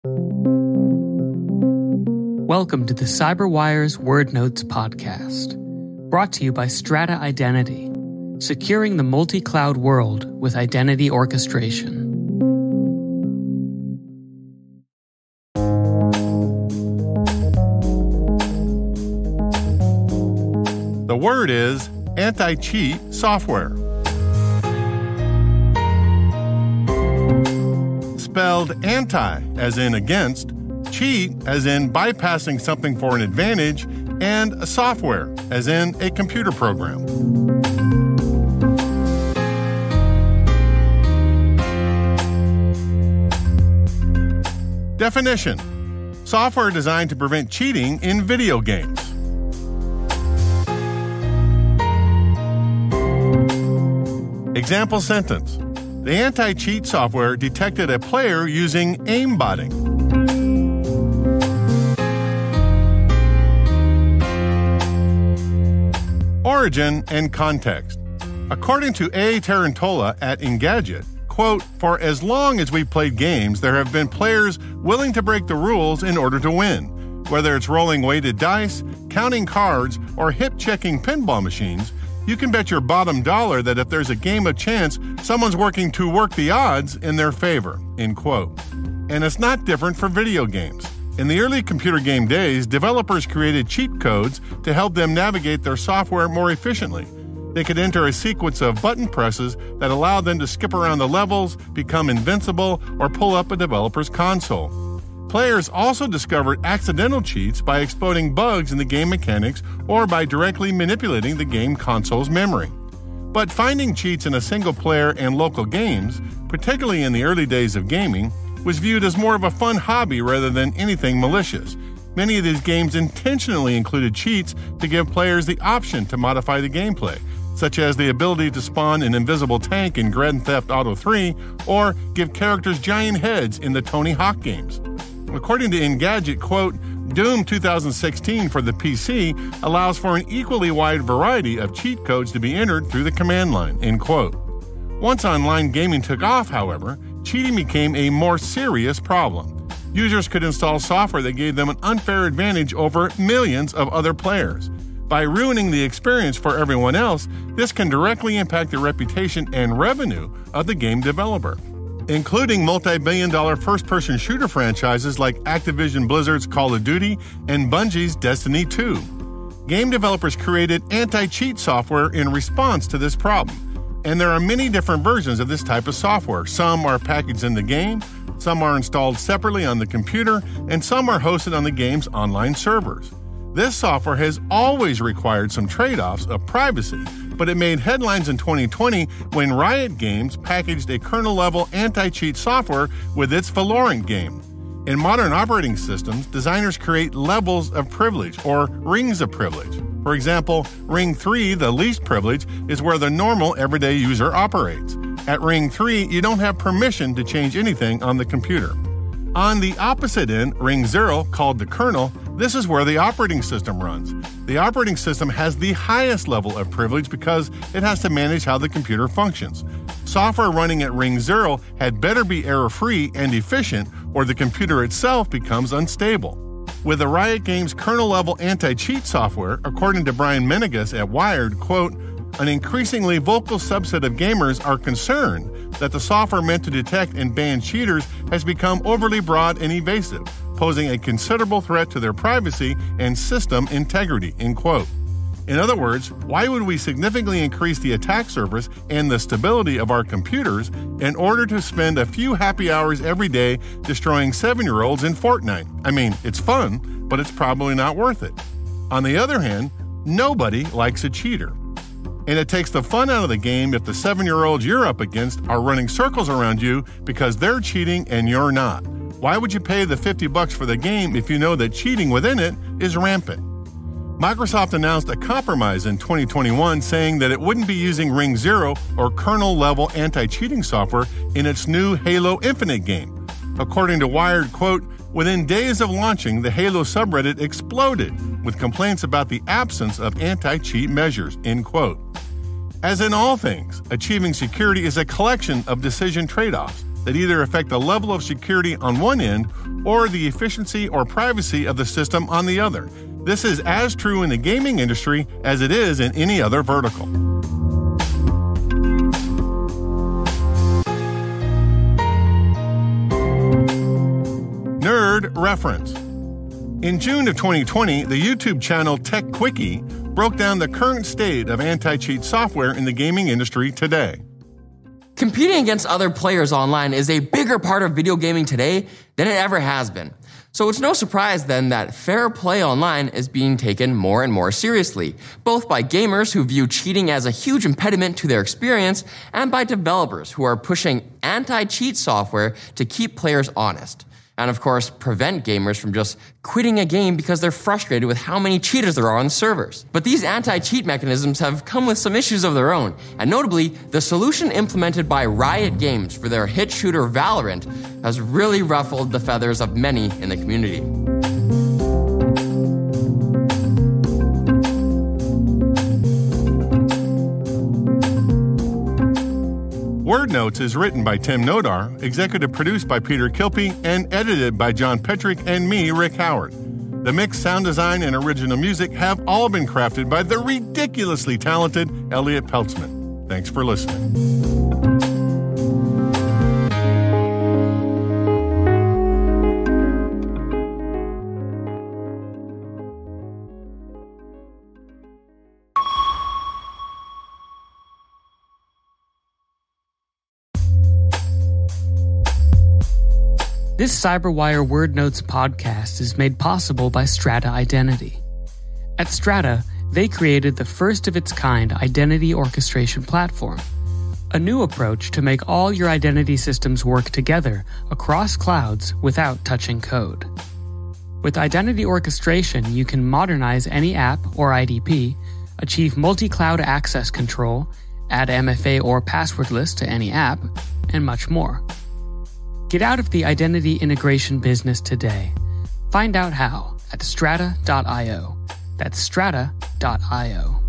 Welcome to the CyberWire's Word Notes podcast, brought to you by Strata Identity, securing the multi-cloud world with identity orchestration. The word is anti-cheat software. Spelled anti, as in against, cheat, as in bypassing something for an advantage, and software, as in a computer program. Definition: software designed to prevent cheating in video games. Example sentence: the anti-cheat software detected a player using aimbotting. Origin and context. According to A. Tarantola at Engadget, quote, "For as long as we've played games, there have been players willing to break the rules in order to win. Whether it's rolling weighted dice, counting cards, or hip-checking pinball machines, you can bet your bottom dollar that if there's a game of chance, someone's working to work the odds in their favor," end quote. And it's not different for video games. In the early computer game days, developers created cheat codes to help them navigate their software more efficiently. They could enter a sequence of button presses that allowed them to skip around the levels, become invincible, or pull up a developer's console. Players also discovered accidental cheats by exploiting bugs in the game mechanics or by directly manipulating the game console's memory. But finding cheats in a single-player and local games, particularly in the early days of gaming, was viewed as more of a fun hobby rather than anything malicious. Many of these games intentionally included cheats to give players the option to modify the gameplay, such as the ability to spawn an invisible tank in Grand Theft Auto 3 or give characters giant heads in the Tony Hawk games. According to Engadget, quote, Doom 2016 for the PC allows for an equally wide variety of cheat codes to be entered through the command line, end quote. Once online gaming took off, however, cheating became a more serious problem. Users could install software that gave them an unfair advantage over millions of other players. By ruining the experience for everyone else, this can directly impact the reputation and revenue of the game developer, including multi-billion-dollar first-person shooter franchises like Activision Blizzard's Call of Duty and Bungie's Destiny 2. Game developers created anti-cheat software in response to this problem, and there are many different versions of this type of software. Some are packaged in the game, some are installed separately on the computer, and some are hosted on the game's online servers. This software has always required some trade-offs of privacy, but it made headlines in 2020 when Riot Games packaged a kernel-level anti-cheat software with its Valorant game. In modern operating systems, designers create levels of privilege, or rings of privilege. For example, Ring 3, the least privilege, is where the normal everyday user operates. At Ring 3, you don't have permission to change anything on the computer. On the opposite end, Ring 0, called the kernel, this is where the operating system runs. The operating system has the highest level of privilege because it has to manage how the computer functions. Software running at Ring 0 had better be error-free and efficient, or the computer itself becomes unstable. With the Riot Games kernel-level anti-cheat software, according to Brian Menegas at Wired, quote, an increasingly vocal subset of gamers are concerned that the software meant to detect and ban cheaters has become overly broad and evasive, posing a considerable threat to their privacy and system integrity, end quote. In other words, why would we significantly increase the attack surface and the stability of our computers in order to spend a few happy hours every day destroying 7-year-olds in Fortnite? I mean, it's fun, but it's probably not worth it. On the other hand, nobody likes a cheater. And it takes the fun out of the game if the 7-year-olds you're up against are running circles around you because they're cheating and you're not. Why would you pay the $50 for the game if you know that cheating within it is rampant? Microsoft announced a compromise in 2021 saying that it wouldn't be using Ring 0 or kernel-level anti-cheating software in its new Halo Infinite game. According to Wired, quote, within days of launching, the Halo subreddit exploded with complaints about the absence of anti-cheat measures, end quote. As in all things, achieving security is a collection of decision trade-offs. that either affect the level of security on one end or the efficiency or privacy of the system on the other. This is as true in the gaming industry as it is in any other vertical. Nerd reference. In June of 2020, the YouTube channel Techquickie broke down the current state of anti-cheat software in the gaming industry today. Competing against other players online is a bigger part of video gaming today than it ever has been. So it's no surprise then that fair play online is being taken more and more seriously, both by gamers who view cheating as a huge impediment to their experience and by developers who are pushing anti-cheat software to keep players honest. And of course, prevent gamers from just quitting a game because they're frustrated with how many cheaters there are on the servers. But these anti-cheat mechanisms have come with some issues of their own, and notably, the solution implemented by Riot Games for their hit shooter Valorant has really ruffled the feathers of many in the community. Word Notes is written by Tim Nodar, executive produced by Peter Kilpie, and edited by John Petrick and me, Rick Howard. The mix, sound design, and original music have all been crafted by the ridiculously talented Elliot Peltzman. Thanks for listening. This CyberWire Word Notes podcast is made possible by Strata Identity. At Strata, they created the first-of-its-kind identity orchestration platform, a new approach to make all your identity systems work together across clouds without touching code. With identity orchestration, you can modernize any app or IDP, achieve multi-cloud access control, add MFA or passwordless to any app, and much more. Get out of the identity integration business today. Find out how at strata.io. That's strata.io.